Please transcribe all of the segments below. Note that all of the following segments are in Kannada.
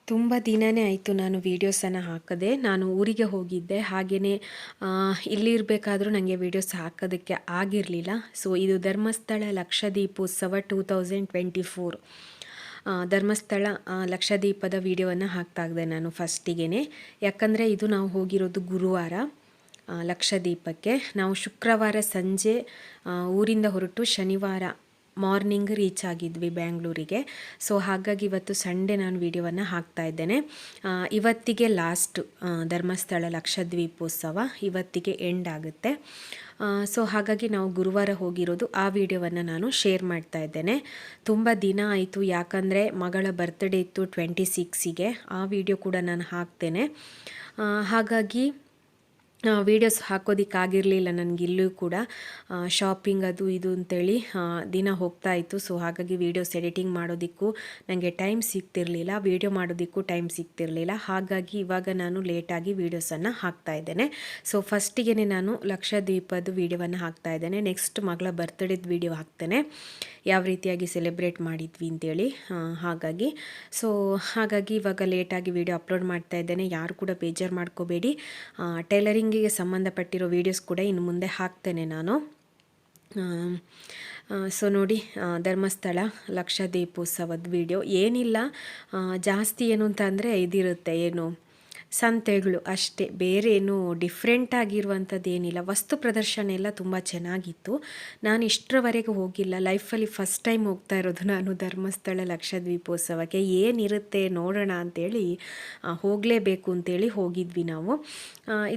ತುಂಬ ದಿನವೇ ಆಯಿತು ನಾನು ವೀಡಿಯೋಸನ್ನು ಹಾಕದೆ. ನಾನು ಊರಿಗೆ ಹೋಗಿದ್ದೆ. ಹಾಗೆಯೇ ಇಲ್ಲಿರಬೇಕಾದ್ರೂ ನನಗೆ ವೀಡಿಯೋಸ್ ಹಾಕೋದಕ್ಕೆ ಆಗಿರಲಿಲ್ಲ. ಸೊ ಇದು ಧರ್ಮಸ್ಥಳ ಲಕ್ಷದೀಪೋತ್ಸವ 2024 ಧರ್ಮಸ್ಥಳ ಲಕ್ಷದೀಪದ ವೀಡಿಯೋವನ್ನು ಹಾಕ್ತಾಯಿದ್ದೆ ನಾನು ಫಸ್ಟಿಗೆ. ಯಾಕಂದರೆ ಇದು ನಾವು ಹೋಗಿರೋದು ಗುರುವಾರ ಲಕ್ಷದೀಪಕ್ಕೆ. ನಾವು ಶುಕ್ರವಾರ ಸಂಜೆ ಊರಿಂದ ಹೊರಟು ಶನಿವಾರ ಮಾರ್ನಿಂಗ್ ರೀಚ್ ಆಗಿದ್ವಿ ಬ್ಯಾಂಗ್ಳೂರಿಗೆ. ಸೊ ಹಾಗಾಗಿ ಇವತ್ತು ಸಂಡೇ ನಾನು ವೀಡಿಯೋವನ್ನು ಹಾಕ್ತಾ ಇದ್ದೇನೆ. ಇವತ್ತಿಗೆ ಲಾಸ್ಟ್ ಧರ್ಮಸ್ಥಳ ಲಕ್ಷದ್ವೀಪೋತ್ಸವ ಇವತ್ತಿಗೆ ಎಂಡ್ ಆಗುತ್ತೆ. ಸೊ ಹಾಗಾಗಿ ನಾವು ಗುರುವಾರ ಹೋಗಿರೋದು ಆ ವಿಡಿಯೋವನ್ನು ನಾನು ಶೇರ್ ಮಾಡ್ತಾ ಇದ್ದೇನೆ. ತುಂಬ ದಿನ ಆಯಿತು, ಯಾಕಂದರೆ ಮಗಳ ಬರ್ತ್ಡೇ ಇತ್ತು 26ಗೆ. ಆ ವಿಡಿಯೋ ಕೂಡ ನಾನು ಹಾಕ್ತೇನೆ. ಹಾಗಾಗಿ ವೀಡಿಯೋಸ್ ಹಾಕೋದಕ್ಕಾಗಿರಲಿಲ್ಲ ನನಗಿಲ್ಲೂ ಕೂಡ. ಶಾಪಿಂಗ್ ಅದು ಇದು ಅಂತೇಳಿ ದಿನ ಹೋಗ್ತಾ ಇತ್ತು. ಸೊ ಹಾಗಾಗಿ ವೀಡಿಯೋಸ್ ಎಡಿಟಿಂಗ್ ಮಾಡೋದಕ್ಕೂ ನನಗೆ ಟೈಮ್ ಸಿಗ್ತಿರಲಿಲ್ಲ, ವೀಡಿಯೋ ಮಾಡೋದಕ್ಕೂ ಟೈಮ್ ಸಿಗ್ತಿರಲಿಲ್ಲ. ಹಾಗಾಗಿ ಇವಾಗ ನಾನು ಲೇಟಾಗಿ ವೀಡಿಯೋಸನ್ನು ಹಾಕ್ತಾ ಇದ್ದೇನೆ. ಸೊ ಫಸ್ಟಿಗೆ ನಾನು ಲಕ್ಷದ್ವೀಪದ ವೀಡಿಯೋವನ್ನು ಹಾಕ್ತಾ ಇದ್ದೇನೆ. ನೆಕ್ಸ್ಟ್ ಮಗಳ ಬರ್ತ್ಡೇದ ವೀಡಿಯೋ ಹಾಕ್ತೇನೆ, ಯಾವ ರೀತಿಯಾಗಿ ಸೆಲೆಬ್ರೇಟ್ ಮಾಡಿದ್ವಿ ಅಂತೇಳಿ. ಹಾಗಾಗಿ ಇವಾಗ ಲೇಟಾಗಿ ವೀಡಿಯೋ ಅಪ್ಲೋಡ್ ಮಾಡ್ತಾ ಇದ್ದೇನೆ. ಯಾರು ಕೂಡ ಬೇಜಾರು ಮಾಡ್ಕೋಬೇಡಿ. ಟೈಲರಿಂಗಿಗೆ ಸಂಬಂಧಪಟ್ಟಿರೋ ವೀಡಿಯೋಸ್ ಕೂಡ ಇನ್ನು ಮುಂದೆ ಹಾಕ್ತೇನೆ ನಾನು. ಸೊ ನೋಡಿ, ಧರ್ಮಸ್ಥಳ ಲಕ್ಷದೀಪೋತ್ಸವದ ವೀಡಿಯೋ ಏನಿಲ್ಲ. ಜಾಸ್ತಿ ಏನು ಅಂತ ಅಂದರೆ ಇದಿರುತ್ತೆ, ಏನು ಸಂತೆಗಳು ಅಷ್ಟೇ, ಬೇರೆ ಏನು ಡಿಫ್ರೆಂಟ್ ಆಗಿರುವಂಥದ್ದು ಏನಿಲ್ಲ. ವಸ್ತು ಪ್ರದರ್ಶನ ಎಲ್ಲ ತುಂಬ ಚೆನ್ನಾಗಿತ್ತು. ನಾನು ಇಷ್ಟರವರೆಗೆ ಹೋಗಿಲ್ಲ, ಲೈಫಲ್ಲಿ ಫಸ್ಟ್ ಟೈಮ್ ಹೋಗ್ತಾ ಇರೋದು ನಾನು ಧರ್ಮಸ್ಥಳ ಲಕ್ಷದ್ವೀಪೋತ್ಸವಕ್ಕೆ. ಏನಿರುತ್ತೆ ನೋಡೋಣ ಅಂಥೇಳಿ ಹೋಗಲೇಬೇಕು ಅಂತೇಳಿ ಹೋಗಿದ್ವಿ ನಾವು.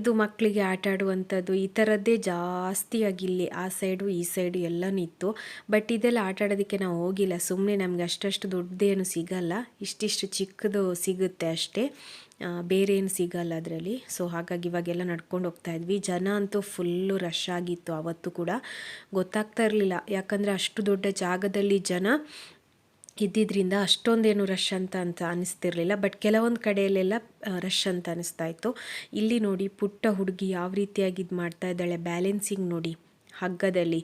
ಇದು ಮಕ್ಕಳಿಗೆ ಆಟ ಆಡುವಂಥದ್ದು ಈ ಥರದ್ದೇ ಜಾಸ್ತಿಯಾಗಿಲ್ಲಿ, ಆ ಸೈಡು ಈ ಸೈಡು ಎಲ್ಲನೂ ಇತ್ತು. ಬಟ್ ಇದೆಲ್ಲ ಆಟ ಆಡೋದಕ್ಕೆ ನಾವು ಹೋಗಿಲ್ಲ. ಸುಮ್ಮನೆ ನಮಗೆ ಅಷ್ಟು ದೊಡ್ಡದೇನು ಸಿಗಲ್ಲ, ಇಷ್ಟಿಷ್ಟು ಚಿಕ್ಕದು ಸಿಗುತ್ತೆ ಅಷ್ಟೇ, ಬೇರೆ ಏನು ಸಿಗಲ್ಲ ಅದರಲ್ಲಿ. ಸೊ ಹಾಗಾಗಿ ಇವಾಗೆಲ್ಲ ನಡ್ಕೊಂಡು ಹೋಗ್ತಾ ಇದ್ವಿ. ಜನ ಅಂತೂ ಫುಲ್ಲು ರಶ್ ಆಗಿತ್ತು. ಅವತ್ತು ಕೂಡ ಗೊತ್ತಾಗ್ತಾ ಇರಲಿಲ್ಲ, ಯಾಕಂದರೆ ಅಷ್ಟು ದೊಡ್ಡ ಜಾಗದಲ್ಲಿ ಜನ ಇದ್ದಿದ್ದರಿಂದ ಅಷ್ಟೊಂದೇನು ರಶ್ ಅಂತ ಅನಿಸ್ತಿರ್ಲಿಲ್ಲ. ಬಟ್ ಕೆಲವೊಂದು ಕಡೆಯಲ್ಲೆಲ್ಲ ರಶ್ ಅಂತ ಅನಿಸ್ತಾ ಇತ್ತು. ಇಲ್ಲಿ ನೋಡಿ, ಪುಟ್ಟ ಹುಡುಗಿ ಯಾವ ರೀತಿಯಾಗಿ ಇದು ಮಾಡ್ತಾ ಇದ್ದಾಳೆ, ಬ್ಯಾಲೆನ್ಸಿಂಗ್ ನೋಡಿ ಹಗ್ಗದಲ್ಲಿ.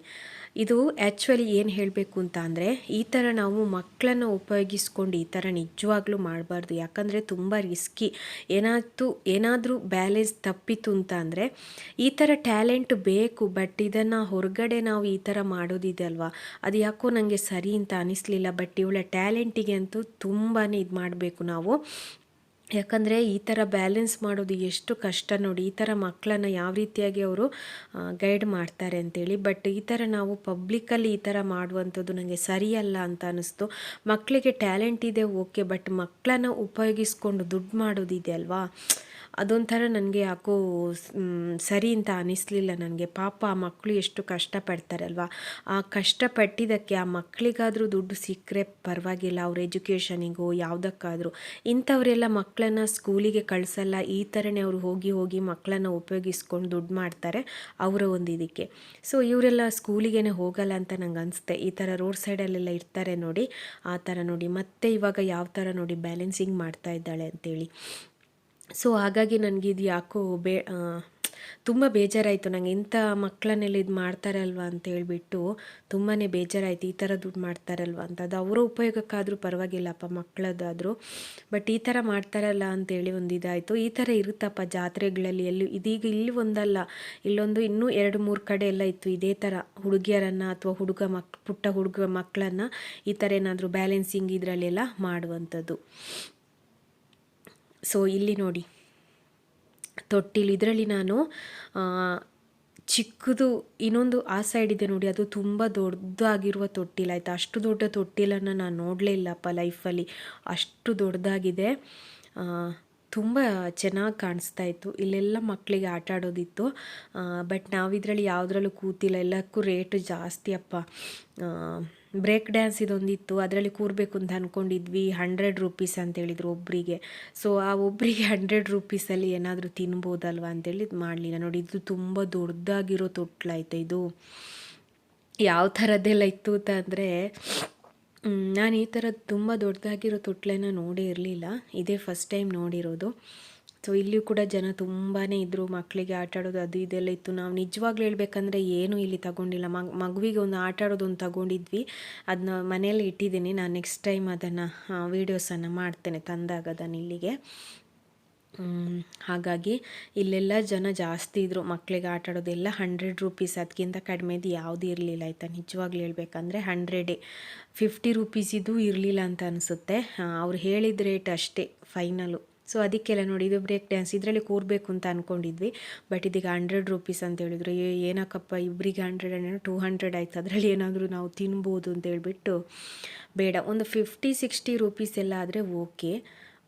ಇದು ಆ್ಯಕ್ಚುಲಿ ಏನು ಹೇಳಬೇಕು ಅಂತ ಅಂದರೆ, ಈ ಥರ ನಾವು ಮಕ್ಕಳನ್ನು ಉಪಯೋಗಿಸ್ಕೊಂಡು ಈ ಥರ ನಿಜವಾಗ್ಲೂ ಮಾಡಬಾರ್ದು. ಯಾಕಂದರೆ ತುಂಬ ರಿಸ್ಕಿ. ಏನಾದರೂ ಬ್ಯಾಲೆನ್ಸ್ ತಪ್ಪಿತು ಅಂತ ಅಂದರೆ ಈ ಥರ ಟ್ಯಾಲೆಂಟ್ ಬೇಕು. ಬಟ್ ಇದನ್ನು ಹೊರಗಡೆ ನಾವು ಈ ಥರ ಮಾಡೋದಿದೆ ಅಲ್ವಾ, ಅದು ಯಾಕೋ ನನಗೆ ಸರಿ ಅಂತ ಅನ್ನಿಸ್ಲಿಲ್ಲ. ಬಟ್ ಇವಳ ಟ್ಯಾಲೆಂಟಿಗೆ ಅಂತೂ ತುಂಬಾ ಇದು ಮಾಡಬೇಕು ನಾವು. ಯಾಕಂದರೆ ಈ ಥರ ಬ್ಯಾಲೆನ್ಸ್ ಮಾಡೋದು ಎಷ್ಟು ಕಷ್ಟ ನೋಡಿ. ಈ ಥರ ಮಕ್ಕಳನ್ನು ಯಾವ ರೀತಿಯಾಗಿ ಅವರು ಗೈಡ್ ಮಾಡ್ತಾರೆ ಅಂತೇಳಿ. ಬಟ್ ಈ ಥರ ನಾವು ಪಬ್ಲಿಕ್ಕಲ್ಲಿ ಈ ಥರ ಮಾಡುವಂಥದ್ದು ನನಗೆ ಸರಿಯಲ್ಲ ಅಂತ ಅನ್ನಿಸ್ತು. ಮಕ್ಕಳಿಗೆ ಟ್ಯಾಲೆಂಟ್ ಇದೆ ಓಕೆ, ಬಟ್ ಮಕ್ಕಳನ್ನು ಉಪಯೋಗಿಸ್ಕೊಂಡು ದುಡ್ಡು ಮಾಡೋದಿದೆ ಅಲ್ವಾ, ಅದೊಂಥರ ನನಗೆ ಯಾಕೋ ಸರಿ ಅಂತ ಅನ್ನಿಸ್ಲಿಲ್ಲ ನನಗೆ. ಪಾಪ ಆ ಮಕ್ಕಳು ಎಷ್ಟು ಕಷ್ಟಪಡ್ತಾರಲ್ವ, ಆ ಕಷ್ಟಪಟ್ಟಿದ್ದಕ್ಕೆ ಆ ಮಕ್ಕಳಿಗಾದರೂ ದುಡ್ಡು ಸಿಕ್ಕರೆ ಪರವಾಗಿಲ್ಲ, ಅವ್ರ ಎಜುಕೇಷನಿಗೋ ಯಾವುದಕ್ಕಾದರೂ. ಇಂಥವರೆಲ್ಲ ಮಕ್ಕಳನ್ನು ಸ್ಕೂಲಿಗೆ ಕಳಿಸಲ್ಲ, ಈ ಥರನೇ ಅವರು ಹೋಗಿ ಮಕ್ಕಳನ್ನು ಉಪಯೋಗಿಸ್ಕೊಂಡು ದುಡ್ಡು ಮಾಡ್ತಾರೆ ಅವರ ಒಂದು ಇದಕ್ಕೆ. ಸೊ ಇವರೆಲ್ಲ ಸ್ಕೂಲಿಗೇ ಹೋಗಲ್ಲ ಅಂತ ನಂಗೆ ಅನಿಸುತ್ತೆ. ಈ ಥರ ರೋಡ್ ಸೈಡಲ್ಲೆಲ್ಲ ಇರ್ತಾರೆ ನೋಡಿ, ಆ ಥರ ನೋಡಿ. ಮತ್ತೆ ಇವಾಗ ಯಾವ ಥರ ನೋಡಿ ಬ್ಯಾಲೆನ್ಸಿಂಗ್ ಮಾಡ್ತಾ ಇದ್ದಾಳೆ ಅಂತೇಳಿ. ಸೊ ಹಾಗಾಗಿ ನನಗಿದು ಯಾಕೋ ತುಂಬ ಬೇಜಾರಾಯಿತು. ನನಗೆ ಇಂಥ ಮಕ್ಕಳನ್ನೆಲ್ಲ ಇದು ಮಾಡ್ತಾರಲ್ವ ಅಂತ ಹೇಳ್ಬಿಟ್ಟು ತುಂಬಾ ಬೇಜಾರಾಯಿತು. ಈ ಥರ ದುಡ್ಡು ಮಾಡ್ತಾರಲ್ವ ಅಂತ. ಅದು ಅವರ ಉಪಯೋಗಕ್ಕಾದರೂ ಪರವಾಗಿಲ್ಲಪ್ಪ, ಮಕ್ಕಳದಾದರೂ. ಬಟ್ ಈ ಥರ ಮಾಡ್ತಾರಲ್ಲ ಅಂತೇಳಿ ಒಂದು ಇದಾಯಿತು. ಈ ಥರ ಇರುತ್ತಪ್ಪ ಜಾತ್ರೆಗಳಲ್ಲಿ ಇದೀಗ ಇಲ್ಲಿ ಒಂದಲ್ಲ, ಇಲ್ಲೊಂದು ಇನ್ನೂ 2-3 ಕಡೆ ಎಲ್ಲ ಇತ್ತು ಇದೇ ಥರ. ಹುಡುಗಿಯರನ್ನು ಅಥವಾ ಪುಟ್ಟ ಹುಡುಗ ಮಕ್ಕಳನ್ನು ಈ ಥರ ಏನಾದರೂ ಬ್ಯಾಲೆನ್ಸಿಂಗ್ ಇದರಲ್ಲೆಲ್ಲ ಮಾಡುವಂಥದ್ದು. ಸೊ ಇಲ್ಲಿ ನೋಡಿ ತೊಟ್ಟಿಲು, ಇದರಲ್ಲಿ ನಾನು ಚಿಕ್ಕದು ಇನ್ನೊಂದು ಆ ಸೈಡ್ ಇದೆ ನೋಡಿ, ಅದು ತುಂಬ ದೊಡ್ಡದಾಗಿರುವ ತೊಟ್ಟಿಲು ಆಯಿತಾ. ಅಷ್ಟು ದೊಡ್ಡ ತೊಟ್ಟಿಲನ್ನು ನಾನು ನೋಡಲೇ ಇಲ್ಲಪ್ಪ ಲೈಫಲ್ಲಿ, ಅಷ್ಟು ದೊಡ್ಡದಾಗಿದೆ. ತುಂಬ ಚೆನ್ನಾಗಿ ಕಾಣಿಸ್ತಾ ಇತ್ತು. ಇಲ್ಲೆಲ್ಲ ಮಕ್ಕಳಿಗೆ ಆಟ ಆಡೋದಿತ್ತು. ಬಟ್ ನಾವಿದ್ರಲ್ಲಿ ಯಾವುದ್ರಲ್ಲೂ ಕೂತಿಲ್ಲ, ಎಲ್ಲಕ್ಕೂ ರೇಟು ಜಾಸ್ತಿ ಅಪ್ಪ. ಬ್ರೇಕ್ ಡ್ಯಾನ್ಸ್ ಇದೊಂದಿತ್ತು, ಅದರಲ್ಲಿ ಕೂರಬೇಕು ಅಂತ ಅಂದ್ಕೊಂಡಿದ್ವಿ. 100 ರೂಪೀಸ್ ಅಂತ ಹೇಳಿದರು ಒಬ್ಬರಿಗೆ. ಸೊ ಆ ಒಬ್ಬರಿಗೆ 100 ರೂಪೀಸಲ್ಲಿ ಏನಾದರೂ ತಿನ್ಬೋದಲ್ವ ಅಂತೇಳಿ ಇದು ಮಾಡಲಿಲ್ಲ ನೋಡಿ. ಇದು ತುಂಬ ದೊಡ್ಡದಾಗಿರೋ ತೊಟ್ಲಾಯ್ತು. ಇದು ಯಾವ ಥರದ್ದೆಲ್ಲ ಇತ್ತು ಅಂತಂದರೆ, ನಾನು ಈ ಥರ ತುಂಬ ದೊಡ್ಡದಾಗಿರೋ ತೊಟ್ಲನ್ನು ನೋಡೇ ಇರಲಿಲ್ಲ, ಇದೇ ಫಸ್ಟ್ ಟೈಮ್ ನೋಡಿರೋದು. ಸೊ ಇಲ್ಲಿಯೂ ಕೂಡ ಜನ ತುಂಬಾ ಇದ್ದರು, ಮಕ್ಕಳಿಗೆ ಆಟ ಆಡೋದು ಅದು ಇದೆಲ್ಲ ಇತ್ತು. ನಾವು ನಿಜವಾಗ್ಲೂ ಹೇಳ್ಬೇಕಂದ್ರೆ ಏನೂ ಇಲ್ಲಿ ತಗೊಂಡಿಲ್ಲ. ಮಗುವಿಗೆ ಒಂದು ಆಟ ಆಡೋದೊಂದು ತಗೊಂಡಿದ್ವಿ, ಅದನ್ನ ಮನೆಯಲ್ಲಿ ಇಟ್ಟಿದ್ದೀನಿ. ನಾನು ನೆಕ್ಸ್ಟ್ ಟೈಮ್ ಅದನ್ನು ವೀಡಿಯೋಸನ್ನು ಮಾಡ್ತೇನೆ ತಂದಾಗ ಅದನ್ನು ಇಲ್ಲಿಗೆ. ಹಾಗಾಗಿ ಇಲ್ಲೆಲ್ಲ ಜನ ಜಾಸ್ತಿ ಇದ್ದರು, ಮಕ್ಕಳಿಗೆ ಆಟ ಆಡೋದೆಲ್ಲ 100 ರೂಪೀಸ್, ಅದಕ್ಕಿಂತ ಕಡಿಮೆದು ಯಾವುದೂ ಇರಲಿಲ್ಲ ಆಯಿತಾ. ನಿಜವಾಗ್ಲೂ ಹೇಳ್ಬೇಕಂದ್ರೆ 100 50 ರೂಪೀಸಿದು ಇರಲಿಲ್ಲ ಅಂತ ಅನಿಸುತ್ತೆ. ಅವ್ರು ಹೇಳಿದ ರೇಟ್ ಅಷ್ಟೇ ಫೈನಲು. ಸೊ ಅದಕ್ಕೆಲ್ಲ ನೋಡಿ, ಇದು ಬ್ರೇಕ್ ಡ್ಯಾನ್ಸ್, ಇದರಲ್ಲಿ ಕೂರಬೇಕು ಅಂತ ಅಂದ್ಕೊಂಡಿದ್ವಿ. ಬಟ್ ಇದೀಗ 100 ರೂಪೀಸ್ ಅಂತ ಹೇಳಿದ್ರು. ಏನಕ್ಕಪ್ಪ ಇಬ್ಬರಿಗೆ 100 200 ಆಯ್ತು, ಅದರಲ್ಲಿ ಏನಾದರೂ ನಾವು ತಿನ್ಬೋದು ಅಂತ ಹೇಳ್ಬಿಟ್ಟು ಬೇಡ. ಒಂದು 50-60 ರೂಪೀಸ್ ಎಲ್ಲ ಆದರೆ ಓಕೆ.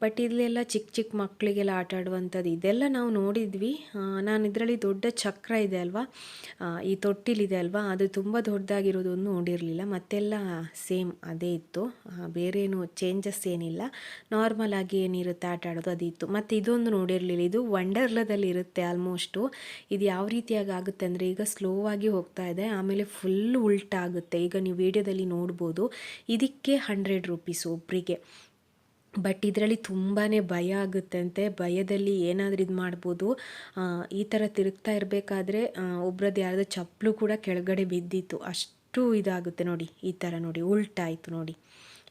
ಬಟ್ ಇಲ್ಲೆಲ್ಲ ಚಿಕ್ಕ ಚಿಕ್ಕ ಮಕ್ಕಳಿಗೆಲ್ಲ ಆಟ ಆಡುವಂಥದ್ದು ಇದೆಲ್ಲ ನಾವು ನೋಡಿದ್ವಿ. ನಾನು ಇದರಲ್ಲಿ ದೊಡ್ಡ ಚಕ್ರ ಇದೆ ಅಲ್ವಾ, ಈ ತೊಟ್ಟಿಲಿದೆ ಅಲ್ವಾ, ಅದು ತುಂಬ ದೊಡ್ಡದಾಗಿರೋದನ್ನು ನೋಡಿರಲಿಲ್ಲ. ಮತ್ತೆಲ್ಲ ಸೇಮ್ ಅದೇ ಇತ್ತು, ಬೇರೇನು ಚೇಂಜಸ್ ಏನಿಲ್ಲ. ನಾರ್ಮಲ್ ಆಗಿ ಏನಿರುತ್ತೆ ಆಟ ಆಡೋದು ಅದು ಇತ್ತು. ಮತ್ತು ಇದೊಂದು ನೋಡಿರಲಿಲ್ಲ, ಇದು ವಂಡರ್ಲಾದಲ್ಲಿ ಇರುತ್ತೆ ಆಲ್ಮೋಸ್ಟು. ಇದು ಯಾವ ರೀತಿಯಾಗಿ ಆಗುತ್ತೆ ಅಂದರೆ, ಈಗ ಸ್ಲೋ ಆಗಿ ಹೋಗ್ತಾ ಇದೆ, ಆಮೇಲೆ ಫುಲ್ ಉಲ್ಟಾ ಆಗುತ್ತೆ. ಈಗ ನೀವು ವಿಡಿಯೋದಲ್ಲಿ ನೋಡ್ಬೋದು. ಇದಕ್ಕೆ 100 ರೂಪೀಸ್ ಒಬ್ಬರಿಗೆ. ಬಟ್ ಇದರಲ್ಲಿ ತುಂಬಾ ಭಯ ಆಗುತ್ತೆ ಅಂತೆ. ಭಯದಲ್ಲಿ ಏನಾದರೂ ಇದು ಮಾಡ್ಬೋದು. ಈ ಥರ ತಿರುಗ್ತಾ ಇರಬೇಕಾದ್ರೆ ಒಬ್ರದ್ದು ಯಾರ್ದು ಚಪ್ಪಲು ಕೂಡ ಕೆಳಗಡೆ ಬಿದ್ದಿತ್ತು, ಅಷ್ಟು ಇದಾಗುತ್ತೆ ನೋಡಿ. ಈ ಥರ ನೋಡಿ ಉಲ್ಟಾ ಆಯಿತು ನೋಡಿ.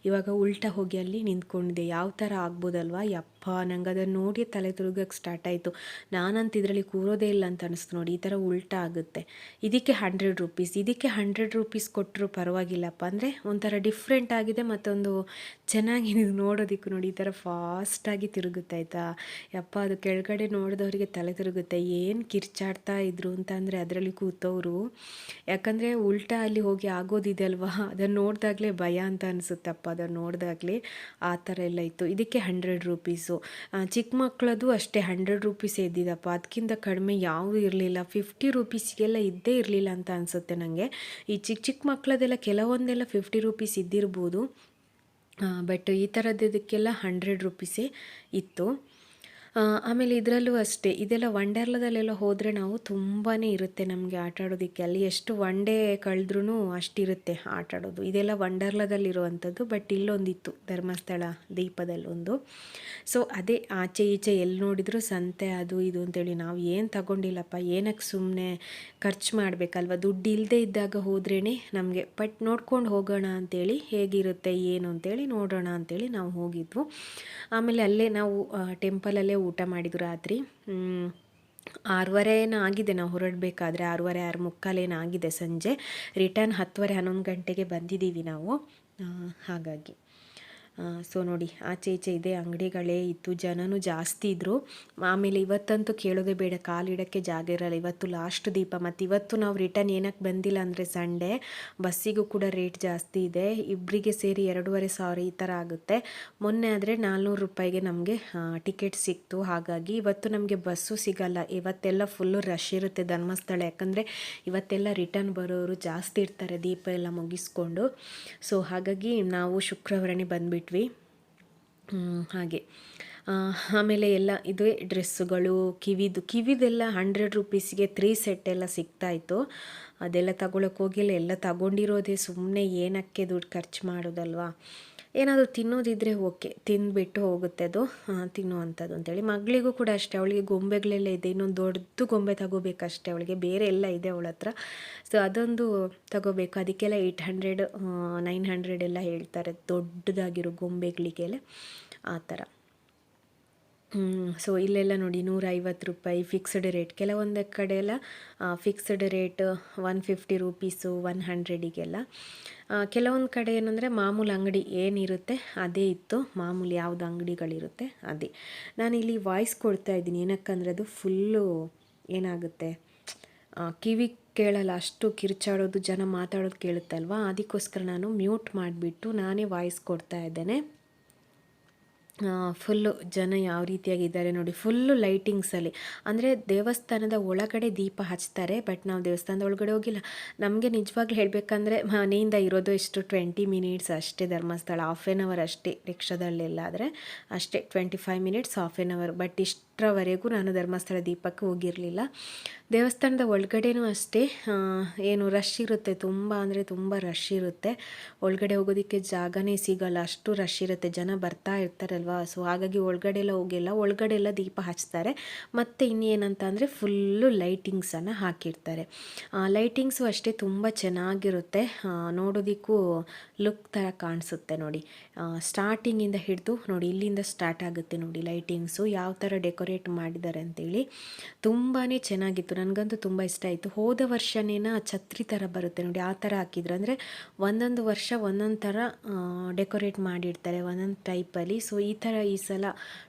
ಇವಾಗ ಉಲ್ಟಾ ಹೋಗಿ ಅಲ್ಲಿ ನಿಂತ್ಕೊಂಡಿದೆ. ಯಾವ ಥರ ಆಗ್ಬೋದಲ್ವಾ, ಯಪ್ಪ ನಂಗೆ ಅದನ್ನು ನೋಡಿ ತಲೆ ತಿರುಗಕ್ಕೆ ಸ್ಟಾರ್ಟ್ ಆಯಿತು. ನಾನಂತ ಇದರಲ್ಲಿ ಕೂರೋದೇ ಇಲ್ಲ ಅಂತ ಅನಿಸ್ತು ನೋಡಿ. ಈ ಥರ ಉಲ್ಟಾ ಆಗುತ್ತೆ. ಇದಕ್ಕೆ 100 ರೂಪೀಸ್. ಇದಕ್ಕೆ 100 ರೂಪೀಸ್ ಕೊಟ್ಟರು ಪರವಾಗಿಲ್ಲಪ್ಪ, ಅಂದರೆ ಒಂಥರ ಡಿಫ್ರೆಂಟ್ ಆಗಿದೆ, ಮತ್ತೊಂದು ಚೆನ್ನಾಗಿ ನೀವು ನೋಡೋದಕ್ಕೂ ನೋಡಿ ಈ ಥರ ಫಾಸ್ಟಾಗಿ ತಿರುಗುತ್ತೆ ಆಯಿತಾ. ಯಪ್ಪ ಅದು ಕೆಳಗಡೆ ನೋಡಿದವರಿಗೆ ತಲೆ ತಿರುಗುತ್ತೆ. ಏನು ಕಿರ್ಚಾಡ್ತಾ ಇದ್ರು ಅಂತ ಅಂದರೆ ಅದರಲ್ಲಿ ಕೂತವರು. ಯಾಕಂದರೆ ಉಲ್ಟಾ ಅಲ್ಲಿ ಹೋಗಿ ಆಗೋದಿದೆ ಅಲ್ವಾ, ಅದನ್ನು ನೋಡಿದಾಗಲೇ ಭಯ ಅಂತ ಅನಿಸುತ್ತಪ್ಪ, ಅದನ್ನು ನೋಡಿದಾಗಲೇ ಆ ಥರ ಎಲ್ಲ ಇತ್ತು. ಇದಕ್ಕೆ 100 ರೂಪೀಸು. ಚಿಕ್ಕ ಮಕ್ಕಳದು ಅಷ್ಟೇ 100 ರೂಪೀಸ್ ಇದ್ದಿದ್ದಪ್ಪ, ಅದಕ್ಕಿಂತ ಕಡಿಮೆ ಯಾವುದೂ ಇರಲಿಲ್ಲ. 50 ರೂಪೀಸ್ಗೆಲ್ಲ ಇದ್ದೇ ಇರಲಿಲ್ಲ ಅಂತ ಅನಿಸುತ್ತೆ ನನಗೆ. ಈ ಚಿಕ್ಕ ಚಿಕ್ಕ ಮಕ್ಕಳದೆಲ್ಲ ಕೆಲವೊಂದೆಲ್ಲ 50 ರೂಪೀಸ್ ಇದ್ದಿರ್ಬೋದು. ಬಟ್ ಈ ಥರದ್ದಕ್ಕೆಲ್ಲ 100 ರೂಪೀಸೇ ಇತ್ತು. ಆಮೇಲೆ ಇದರಲ್ಲೂ ಅಷ್ಟೇ, ಇದೆಲ್ಲ ವಂಡರ್ಲಾದಲ್ಲೆಲ್ಲ ಹೋದರೆ ನಾವು ತುಂಬಾ ಇರುತ್ತೆ ನಮಗೆ ಆಟ ಆಡೋದಕ್ಕೆ. ಅಲ್ಲಿ ಎಷ್ಟು ಒನ್ ಡೇ ಕಳೆದ್ರೂ ಅಷ್ಟಿರುತ್ತೆ ಆಟ ಆಡೋದು. ಇದೆಲ್ಲ ವಂಡರ್ಲಾದಲ್ಲಿರುವಂಥದ್ದು. ಬಟ್ ಇಲ್ಲೊಂದಿತ್ತು ಧರ್ಮಸ್ಥಳ ದೀಪದಲ್ಲೊಂದು. ಸೊ ಅದೇ ಆಚೆ ಈಚೆ ಎಲ್ಲಿ ನೋಡಿದ್ರು ಸಂತೆ ಅದು ಇದು ಅಂತೇಳಿ ನಾವು ಏನು ತಗೊಂಡಿಲ್ಲಪ್ಪ. ಏನಕ್ಕೆ ಸುಮ್ಮನೆ ಖರ್ಚು ಮಾಡಬೇಕಲ್ವ, ದುಡ್ಡು ಇಲ್ಲದೆ ಇದ್ದಾಗ ಹೋದ್ರೇ ನಮಗೆ. ಬಟ್ ನೋಡ್ಕೊಂಡು ಹೋಗೋಣ ಅಂಥೇಳಿ, ಹೇಗಿರುತ್ತೆ ಏನು ಅಂತೇಳಿ ನೋಡೋಣ ಅಂಥೇಳಿ ನಾವು ಹೋಗಿದ್ವು. ಆಮೇಲೆ ಅಲ್ಲೇ ನಾವು ಟೆಂಪಲಲ್ಲೇ ಊಟ ಮಾಡಿದ್ದು ರಾತ್ರಿ. 6:30 ಆಗಿದೆ ನಾವು ಹೊರಡಬೇಕಾದ್ರೆ, 6:30 6:45 ಆಗಿದೆ ಸಂಜೆ. ರಿಟರ್ನ್ 10:30 11 ಗಂಟೆಗೆ ಬಂದಿದ್ದೀವಿ ನಾವು. ಹಾಗಾಗಿ ಸೊ ನೋಡಿ ಆಚೆ ಈಚೆ ಇದೇ ಅಂಗಡಿಗಳೇ ಇತ್ತು, ಜನನೂ ಜಾಸ್ತಿ ಇದ್ದರು. ಆಮೇಲೆ ಇವತ್ತಂತೂ ಕೇಳೋದೇ ಬೇಡ, ಕಾಲಿಡೋಕ್ಕೆ ಜಾಗ ಇರಲ್ಲ. ಇವತ್ತು ಲಾಸ್ಟ್ ದೀಪ. ಮತ್ತು ಇವತ್ತು ನಾವು ರಿಟರ್ನ್ ಏನಕ್ಕೆ ಬಂದಿಲ್ಲ ಅಂದರೆ ಸಂಡೇ, ಬಸ್ಸಿಗೂ ಕೂಡ ರೇಟ್ ಜಾಸ್ತಿ ಇದೆ. ಇಬ್ಬರಿಗೆ ಸೇರಿ 2,500 ಈ ಥರ ಆಗುತ್ತೆ. ಮೊನ್ನೆ ಆದರೆ 400 ರೂಪಾಯಿಗೆ ನಮಗೆ ಟಿಕೆಟ್ ಸಿಕ್ತು. ಹಾಗಾಗಿ ಇವತ್ತು ನಮಗೆ ಬಸ್ಸು ಸಿಗಲ್ಲ. ಇವತ್ತೆಲ್ಲ ಫುಲ್ಲು ರಶ್ ಇರುತ್ತೆ ಧರ್ಮಸ್ಥಳ. ಯಾಕಂದರೆ ಇವತ್ತೆಲ್ಲ ರಿಟರ್ನ್ ಬರೋರು ಜಾಸ್ತಿ ಇರ್ತಾರೆ ದೀಪ ಎಲ್ಲ ಮುಗಿಸ್ಕೊಂಡು. ಸೊ ಹಾಗಾಗಿ ನಾವು ಶುಕ್ರವಾರನೇ ಬಂದುಬಿಟ್ವಿ. ಹಾಗೆ ಆಮೇಲೆ ಎಲ್ಲ ಇದುವೇ ಡ್ರೆಸ್ಸುಗಳು, ಕಿವಿದೆಲ್ಲ 100 ರೂಪೀಸ್ಗೆ 3 ಸೆಟ್ ಎಲ್ಲ ಸಿಗ್ತಾಯಿತ್ತು. ಅದೆಲ್ಲ ತಗೊಳಕ್ಕೆ ಹೋಗಿಲ್ಲ, ಎಲ್ಲ ತಗೊಂಡಿರೋದೇ. ಸುಮ್ಮನೆ ಏನಕ್ಕೆ ದುಡ್ಡು ಖರ್ಚು ಮಾಡೋದಲ್ವಾ. ಏನಾದರೂ ತಿನ್ನೋದಿದ್ದರೆ ಓಕೆ, ತಿಂದುಬಿಟ್ಟು ಹೋಗುತ್ತೆ ಅದು, ತಿನ್ನುವಂಥದ್ದು ಅಂತೇಳಿ. ಮಗಳಿಗೂ ಕೂಡ ಅಷ್ಟೇ, ಅವಳಿಗೆ ಗೊಂಬೆಗಳೆಲ್ಲ ಇದೆ. ಇನ್ನೊಂದು ದೊಡ್ಡದು ಗೊಂಬೆ ತಗೋಬೇಕಷ್ಟೇ ಅವಳಿಗೆ, ಬೇರೆ ಎಲ್ಲ ಇದೆ ಅವಳ ಹತ್ರ. ಸೊ ಅದೊಂದು ತಗೋಬೇಕು. ಅದಕ್ಕೆಲ್ಲ 800 900 ಎಲ್ಲ ಹೇಳ್ತಾರೆ, ದೊಡ್ಡದಾಗಿರೋ ಗೊಂಬೆಗಳಿಗೆಲ್ಲ ಆ ಥರ. ಸೊ ಇಲ್ಲೆಲ್ಲ ನೋಡಿ 150 ರೂಪಾಯಿ ಫಿಕ್ಸ್ಡ್ ರೇಟ್. ಕೆಲವೊಂದು ಕಡೆ ಎಲ್ಲ ಫಿಕ್ಸ್ಡ್ ರೇಟ್ 150 ರೂಪೀಸು 100ಗೆಲ್ಲ. ಕೆಲವೊಂದು ಕಡೆ ಏನಂದರೆ ಮಾಮೂಲು ಅಂಗಡಿ ಏನಿರುತ್ತೆ ಅದೇ ಇತ್ತು, ಮಾಮೂಲಿ ಯಾವುದು ಅಂಗಡಿಗಳಿರುತ್ತೆ ಅದೇ. ನಾನಿಲ್ಲಿ ವಾಯ್ಸ್ ಕೊಡ್ತಾ ಇದ್ದೀನಿ, ಏನಕ್ಕಂದರೆ ಅದು ಫುಲ್ಲು ಏನಾಗುತ್ತೆ, ಕಿವಿ ಕೇಳಲ್ಲ, ಅಷ್ಟು ಕಿರ್ಚಾಡೋದು, ಜನ ಮಾತಾಡೋದು ಕೇಳುತ್ತಲ್ವ. ಅದಕ್ಕೋಸ್ಕರ ನಾನು ಮ್ಯೂಟ್ ಮಾಡಿಬಿಟ್ಟು ನಾನೇ ವಾಯ್ಸ್ ಕೊಡ್ತಾ ಇದ್ದೇನೆ. ಫುಲ್ಲು ಜನ ಯಾವ ರೀತಿಯಾಗಿದ್ದಾರೆ ನೋಡಿ, ಫುಲ್ಲು ಲೈಟಿಂಗ್ಸಲ್ಲಿ. ಅಂದರೆ ದೇವಸ್ಥಾನದ ಒಳಗಡೆ ದೀಪ ಹಚ್ತಾರೆ, ಬಟ್ ನಾವು ದೇವಸ್ಥಾನದ ಒಳಗಡೆ ಹೋಗಿಲ್ಲ. ನಮಗೆ ನಿಜವಾಗ್ಲೂ ಹೇಳಬೇಕಂದ್ರೆ ಮನೆಯಿಂದ ಇರೋದು ಎಷ್ಟು 20 ಮಿನಿಟ್ಸ್ ಅಷ್ಟೇ ಧರ್ಮಸ್ಥಳ. 1/2 ಅವರ್ ಅಷ್ಟೇ ರಿಕ್ಷಾದಲ್ಲೆಲ್ಲ ಆದರೆ, ಅಷ್ಟೇ 25 ಮಿನಿಟ್ಸ್ 1/2 ಅವರ್. ಬಟ್ ಇಷ್ಟರವರೆಗೂ ನಾನು ಧರ್ಮಸ್ಥಳ ದೀಪಕ್ಕೆ ಹೋಗಿರಲಿಲ್ಲ. ದೇವಸ್ಥಾನದ ಒಳಗಡೆನೂ ಅಷ್ಟೇ ಏನು ರಶ್ ಇರುತ್ತೆ, ತುಂಬ ಅಂದರೆ ತುಂಬ ರಶ್ ಇರುತ್ತೆ. ಒಳಗಡೆ ಹೋಗೋದಕ್ಕೆ ಜಾಗನೇ ಸಿಗಲ್ಲ, ಅಷ್ಟು ರಶ್ ಇರುತ್ತೆ. ಜನ ಬರ್ತಾ ಇರ್ತಾರಲ್ವ, ಅಲ್ವಾ. ಸೊ ಹಾಗಾಗಿ ಒಳಗಡೆ ಎಲ್ಲ ಹೋಗಿಲ್ಲ, ಒಳಗಡೆ ಎಲ್ಲ ದೀಪ ಹಚ್ತಾರೆ. ಮತ್ತು ಇನ್ನೇನಂತ ಅಂದರೆ ಫುಲ್ಲು ಲೈಟಿಂಗ್ಸನ್ನು ಹಾಕಿರ್ತಾರೆ. ಲೈಟಿಂಗ್ಸು ಅಷ್ಟೇ ತುಂಬ ಚೆನ್ನಾಗಿರುತ್ತೆ, ನೋಡೋದಕ್ಕೂ ಲುಕ್ ಥರ ಕಾಣಿಸುತ್ತೆ ನೋಡಿ. ಸ್ಟಾರ್ಟಿಂಗಿಂದ ಹಿಡಿದು ನೋಡಿ, ಇಲ್ಲಿಂದ ಸ್ಟಾರ್ಟ್ ಆಗುತ್ತೆ ನೋಡಿ ಲೈಟಿಂಗ್ಸು ಯಾವ ಥರ ಡೆಕೋರೇಟ್ ಮಾಡಿದ್ದಾರೆ ಅಂತೇಳಿ. ತುಂಬಾ ಚೆನ್ನಾಗಿತ್ತು, ನನಗಂತೂ ತುಂಬ ಇಷ್ಟ ಆಯಿತು. ಹೋದ ವರ್ಷನೇನ ಛತ್ರಿ ಥರ ಬರುತ್ತೆ ನೋಡಿ, ಆ ಥರ ಹಾಕಿದ್ರು. ಅಂದರೆ ಒಂದೊಂದು ವರ್ಷ ಒಂದೊಂದು ಥರ ಡೆಕೋರೇಟ್ ಮಾಡಿರ್ತಾರೆ, ಒಂದೊಂದು ಟೈಪಲ್ಲಿ. ಸೊ ಈ ಥರ ಈ ಸಲ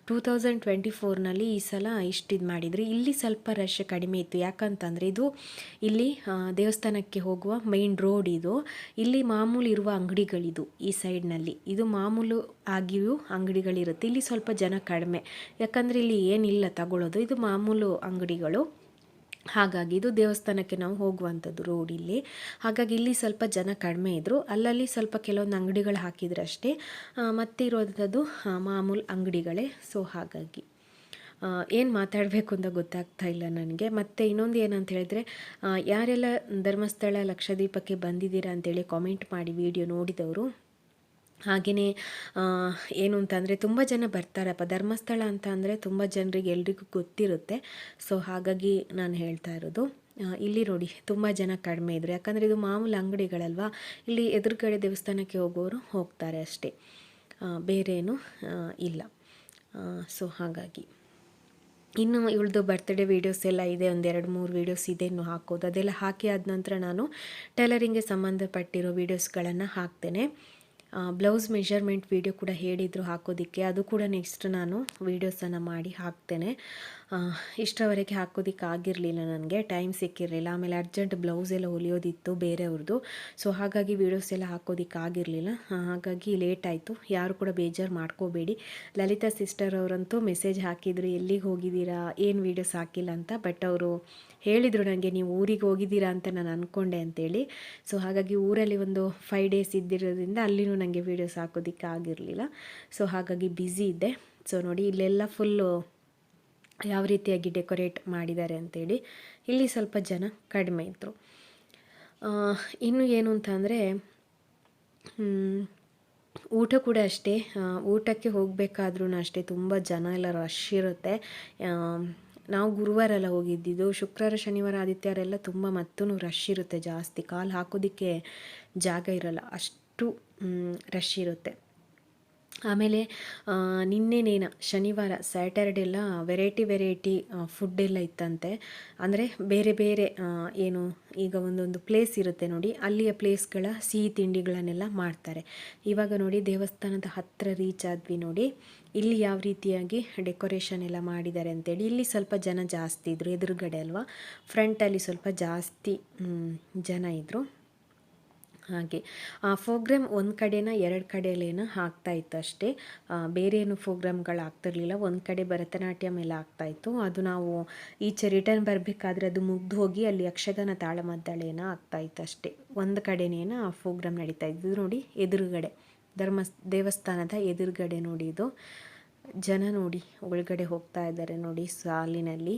2024ನಲ್ಲಿ ಈ ಸಲ ಇಷ್ಟಿದು ಮಾಡಿದ್ರು. ಇಲ್ಲಿ ಸ್ವಲ್ಪ ರಶ್ ಕಡಿಮೆ ಇತ್ತು, ಯಾಕಂತಂದರೆ ಇದು ಇಲ್ಲಿ ದೇವಸ್ಥಾನಕ್ಕೆ ಹೋಗುವ ಮೈನ್ ರೋಡ್ ಇದು. ಇಲ್ಲಿ ಮಾಮೂಲಿ ಇರುವ ಅಂಗಡಿಗಳಿದು ಈ ಸೈಡ್ನಲ್ಲಿ, ಇದು ಮಾಮೂಲು ಆಗಿಯೂ ಅಂಗಡಿಗಳಿರುತ್ತೆ. ಇಲ್ಲಿ ಸ್ವಲ್ಪ ಜನ ಕಡಿಮೆ, ಯಾಕಂದರೆ ಇಲ್ಲಿ ಏನಿಲ್ಲ ತಗೊಳ್ಳೋದು, ಇದು ಮಾಮೂಲು ಅಂಗಡಿಗಳು. ಹಾಗಾಗಿ ಇದು ದೇವಸ್ಥಾನಕ್ಕೆ ನಾವು ಹೋಗುವಂಥದ್ದು ರೋಡ್ ಇಲ್ಲಿ. ಹಾಗಾಗಿ ಇಲ್ಲಿ ಸ್ವಲ್ಪ ಜನ ಕಡಿಮೆ ಇದ್ದರು, ಅಲ್ಲಲ್ಲಿ ಸ್ವಲ್ಪ ಕೆಲವೊಂದು ಅಂಗಡಿಗಳು ಹಾಕಿದ್ರೆ ಅಷ್ಟೇ, ಮತ್ತೆ ಇರೋವಂಥದ್ದು ಮಾಮೂಲು ಅಂಗಡಿಗಳೇ. ಸೊ ಹಾಗಾಗಿ ಏನು ಮಾತಾಡಬೇಕು ಅಂತ ಗೊತ್ತಾಗ್ತಾ ಇಲ್ಲ ನನಗೆ. ಮತ್ತು ಇನ್ನೊಂದು ಏನಂತ ಹೇಳಿದ್ರೆ, ಯಾರೆಲ್ಲ ಧರ್ಮಸ್ಥಳ ಲಕ್ಷದೀಪಕ್ಕೆ ಬಂದಿದ್ದೀರಾ ಅಂತೇಳಿ ಕಾಮೆಂಟ್ ಮಾಡಿ ವಿಡಿಯೋ ನೋಡಿದವರು. ಹಾಗೆಯೇ ಏನು ಅಂತಂದರೆ ತುಂಬ ಜನ ಬರ್ತಾರಪ್ಪ ಧರ್ಮಸ್ಥಳ ಅಂತ ಅಂದರೆ, ತುಂಬ ಜನರಿಗೆ ಎಲ್ರಿಗೂ ಗೊತ್ತಿರುತ್ತೆ. ಸೊ ಹಾಗಾಗಿ ನಾನು ಹೇಳ್ತಾ ಇರೋದು. ಇಲ್ಲಿ ನೋಡಿ ತುಂಬ ಜನ ಕಡಿಮೆ ಇದ್ದರು, ಯಾಕಂದರೆ ಇದು ಮಾಮೂಲು ಅಂಗಡಿಗಳಲ್ವ. ಇಲ್ಲಿ ಎದುರುಗಡೆ ದೇವಸ್ಥಾನಕ್ಕೆ ಹೋಗೋರು ಹೋಗ್ತಾರೆ ಅಷ್ಟೇ, ಬೇರೇನು ಇಲ್ಲ. ಸೊ ಹಾಗಾಗಿ ಇನ್ನು ಇವಳದು ಬರ್ತ್ಡೇ ವೀಡಿಯೋಸ್ ಎಲ್ಲ ಇದೆ, ಒಂದು 2-3 ವೀಡಿಯೋಸ್ ಇದೆ ಇನ್ನು ಹಾಕೋದು. ಅದೆಲ್ಲ ಹಾಕಿ ಆದ ನಂತರ ನಾನು ಟೈಲರಿಂಗ್ಗೆ ಸಂಬಂಧಪಟ್ಟಿರೋ ವೀಡಿಯೋಸ್ಗಳನ್ನು ಹಾಕ್ತೇನೆ. ಬ್ಲೌಸ್ ಮೆಷರ್ಮೆಂಟ್ ವೀಡಿಯೋ ಕೂಡ ಹೇಳಿದರು ಹಾಕೋದಕ್ಕೆ, ಅದು ಕೂಡ ನೆಕ್ಸ್ಟ್ ನಾನು ವೀಡಿಯೋಸನ್ನು ಮಾಡಿ ಹಾಕ್ತೇನೆ. ಇಷ್ಟರವರೆಗೆ ಹಾಕೋದಕ್ಕೆ ಆಗಿರಲಿಲ್ಲ, ನನಗೆ ಟೈಮ್ ಸಿಕ್ಕಿರಲಿಲ್ಲ. ಆಮೇಲೆ ಅರ್ಜೆಂಟ್ ಬ್ಲೌಸ್ ಎಲ್ಲ ಹೊಲಿಯೋದಿತ್ತು ಬೇರೆಯವ್ರದ್ದು. ಸೊ ಹಾಗಾಗಿ ವೀಡಿಯೋಸ್ ಎಲ್ಲ ಹಾಕೋದಕ್ಕೆ ಆಗಿರಲಿಲ್ಲ, ಹಾಗಾಗಿ ಲೇಟ್ ಆಯಿತು. ಯಾರು ಕೂಡ ಬೇಜಾರು ಮಾಡ್ಕೋಬೇಡಿ. ಲಲಿತಾ ಸಿಸ್ಟರ್ ಅವರಂತೂ ಮೆಸೇಜ್ ಹಾಕಿದ್ರು, ಎಲ್ಲಿಗೆ ಹೋಗಿದ್ದೀರಾ, ಏನು ವೀಡಿಯೋಸ್ ಹಾಕಿಲ್ಲ ಅಂತ. ಬಟ್ ಅವರು ಹೇಳಿದರು ನನಗೆ, ನೀವು ಊರಿಗೆ ಹೋಗಿದ್ದೀರಾ ಅಂತ ನಾನು ಅಂದ್ಕೊಂಡೆ ಅಂತೇಳಿ. ಸೊ ಹಾಗಾಗಿ ಊರಲ್ಲಿ ಒಂದು 5 ಡೇಸ್ ಇದ್ದಿರೋದ್ರಿಂದ ಅಲ್ಲಿನೂ ನನಗೆ ವೀಡಿಯೋಸ್ ಹಾಕೋದಕ್ಕೆ ಆಗಿರಲಿಲ್ಲ. ಸೊ ಹಾಗಾಗಿ ಬ್ಯುಸಿ ಇದ್ದೆ. ಸೊ ನೋಡಿ ಇಲ್ಲೆಲ್ಲ ಫುಲ್ಲು ಯಾವ ರೀತಿಯಾಗಿ ಡೆಕೋರೇಟ್ ಮಾಡಿದ್ದಾರೆ ಅಂತೇಳಿ. ಇಲ್ಲಿ ಸ್ವಲ್ಪ ಜನ ಕಡಿಮೆ ಇದ್ದರು. ಇನ್ನು ಏನು ಅಂತ ಅಂದರೆ, ಊಟ ಕೂಡ ಅಷ್ಟೇ. ಊಟಕ್ಕೆ ಹೋಗಬೇಕಾದ್ರೂ ಅಷ್ಟೇ ತುಂಬ ಜನ ಎಲ್ಲ ರಶ್ ಇರುತ್ತೆ. ನಾವು ಗುರುವಾರ ಎಲ್ಲ ಹೋಗಿದ್ದಿದ್ದು, ಶುಕ್ರವಾರ ಶನಿವಾರ ಆದಿತ್ಯವಾರೆಲ್ಲ ತುಂಬ ಮತ್ತೂ ರಶ್ ಇರುತ್ತೆ ಜಾಸ್ತಿ, ಕಾಲು ಹಾಕೋದಕ್ಕೆ ಜಾಗ ಇರಲ್ಲ, ಅಷ್ಟು ರಶ್ ಇರುತ್ತೆ. ಆಮೇಲೆ ನಿನ್ನೆನೇನ ಶನಿವಾರ ಸ್ಯಾಟರ್ಡೆ ಎಲ್ಲ ವೆರೈಟಿ ಫುಡ್ಡೆಲ್ಲ ಇತ್ತಂತೆ. ಅಂದರೆ ಬೇರೆ ಬೇರೆ ಏನು ಈಗ ಒಂದೊಂದು ಪ್ಲೇಸ್ ಇರುತ್ತೆ ನೋಡಿ, ಅಲ್ಲಿಯ ಪ್ಲೇಸ್ಗಳ ಸಿಹಿ ತಿಂಡಿಗಳನ್ನೆಲ್ಲ ಮಾಡ್ತಾರೆ. ಇವಾಗ ನೋಡಿ ದೇವಸ್ಥಾನದ ಹತ್ತಿರ ರೀಚ್ ಆದ್ವಿ ನೋಡಿ. ಇಲ್ಲಿ ಯಾವ ರೀತಿಯಾಗಿ ಡೆಕೋರೇಷನ್ ಎಲ್ಲ ಮಾಡಿದ್ದಾರೆ ಅಂತೇಳಿ. ಇಲ್ಲಿ ಸ್ವಲ್ಪ ಜನ ಜಾಸ್ತಿ ಇದ್ದರು, ಎದುರುಗಡೆ ಅಲ್ವಾ, ಫ್ರಂಟಲ್ಲಿ ಸ್ವಲ್ಪ ಜಾಸ್ತಿ ಜನ ಇದ್ದರು. ಹಾಗೆ ಪ್ರೋಗ್ರಾಮ್ ಒಂದು ಕಡೆನ 2 ಕಡೆಯಲ್ಲೇನೋ ಆಗ್ತಾಯಿತ್ತು ಅಷ್ಟೇ, ಬೇರೆ ಏನು ಪ್ರೋಗ್ರಾಮ್ಗಳು ಆಗ್ತಿರ್ಲಿಲ್ಲ. ಒಂದು ಕಡೆ ಭರತನಾಟ್ಯಂ ಎಲ್ಲ ಆಗ್ತಾಯಿತ್ತು, ಅದು ನಾವು ಈಚೆ ರಿಟರ್ನ್ ಬರಬೇಕಾದ್ರೆ ಅದು ಮುಗ್ದು ಹೋಗಿ ಅಲ್ಲಿ ಯಕ್ಷಗಾನ ತಾಳಮದ್ದಳೆನ ಆಗ್ತಾಯಿತ್ತು ಅಷ್ಟೇ. ಒಂದು ಕಡೆನೇನೋ ಆ ಪ್ರೋಗ್ರಾಮ್ ನಡೀತಾ ಇದ್ದು ನೋಡಿ, ಎದುರುಗಡೆ ದೇವಸ್ಥಾನದ ಎದುರುಗಡೆ ನೋಡಿ. ಇದು ಜನ ನೋಡಿ ಒಳಗಡೆ ಹೋಗ್ತಾ ಇದ್ದಾರೆ ನೋಡಿ ಸಾಲಿನಲ್ಲಿ.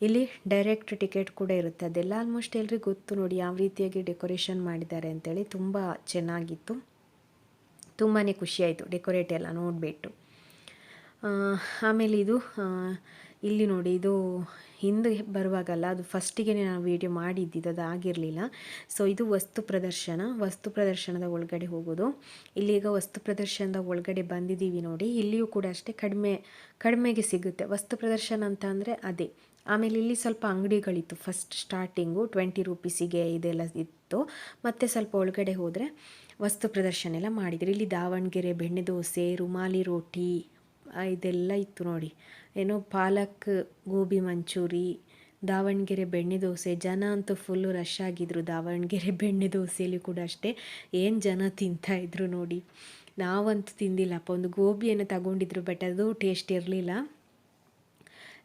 ಇಲ್ಲಿ ಡೈರೆಕ್ಟ್ ಟಿಕೆಟ್ ಕೂಡ ಇರುತ್ತೆ, ಅದೆಲ್ಲ ಆಲ್ಮೋಸ್ಟ್ ಎಲ್ರಿಗೂ ಗೊತ್ತು ನೋಡಿ ಯಾವ ರೀತಿಯಾಗಿ ಡೆಕೋರೇಷನ್ ಮಾಡಿದ್ದಾರೆ ಅಂತೇಳಿ. ತುಂಬ ಚೆನ್ನಾಗಿತ್ತು, ತುಂಬಾ ಖುಷಿಯಾಯಿತು ಡೆಕೋರೇಟ್ ಎಲ್ಲ ನೋಡಿಬಿಟ್ಟು. ಆಮೇಲೆ ಇದು ಇಲ್ಲಿ ನೋಡಿ, ಇದು ಹಿಂದೆ ಬರುವಾಗಲ್ಲ, ಅದು ಫಸ್ಟಿಗೆ ನಾನು ವೀಡಿಯೋ ಮಾಡಿದ್ದಿದ್ದು, ಅದು ಆಗಿರಲಿಲ್ಲ. ಸೊ ಇದು ವಸ್ತು ಪ್ರದರ್ಶನದ ಒಳಗಡೆ ಹೋಗೋದು. ಇಲ್ಲಿಗ ವಸ್ತು ಪ್ರದರ್ಶನದ ಒಳಗಡೆ ಬಂದಿದ್ದೀವಿ ನೋಡಿ. ಇಲ್ಲಿಯೂ ಕೂಡ ಅಷ್ಟೇ ಕಡಿಮೆಗೆ ಸಿಗುತ್ತೆ ವಸ್ತು ಪ್ರದರ್ಶನ ಅಂತ ಅಂದರೆ ಅದೇ. ಆಮೇಲೆ ಇಲ್ಲಿ ಸ್ವಲ್ಪ ಅಂಗಡಿಗಳಿತ್ತು, ಫಸ್ಟ್ ಸ್ಟಾರ್ಟಿಂಗು 20 ರೂಪೀಸಿಗೆ ಇದೆಲ್ಲ ಇತ್ತು. ಮತ್ತು ಸ್ವಲ್ಪ ಒಳಗಡೆ ಹೋದರೆ ವಸ್ತು ಪ್ರದರ್ಶನ ಎಲ್ಲ ಮಾಡಿದ್ರು. ಇಲ್ಲಿ ದಾವಣಗೆರೆ ಬೆಣ್ಣೆ ದೋಸೆ, ರುಮಾಲಿ ರೋಟಿ ಇದೆಲ್ಲ ಇತ್ತು ನೋಡಿ. ಏನೋ ಪಾಲಕ್ ಗೋಬಿ ಮಂಚೂರಿ, ದಾವಣಗೆರೆ ಬೆಣ್ಣೆ ದೋಸೆ. ಜನ ಅಂತೂ ಫುಲ್ಲು ರಶ್ ಆಗಿದ್ರು ದಾವಣಗೆರೆ ಬೆಣ್ಣೆ ದೋಸೆಯಲ್ಲಿ ಕೂಡ ಅಷ್ಟೇ. ಏನು ಜನ ತಿಂತಾಯಿದ್ರು ನೋಡಿ. ನಾವಂತೂ ತಿಂದಿಲ್ಲಪ್ಪ, ಒಂದು ಗೋಬಿಯನ್ನು ತಗೊಂಡಿದ್ರು, ಬಟ್ ಅದು ಟೇಸ್ಟ್ ಇರಲಿಲ್ಲ.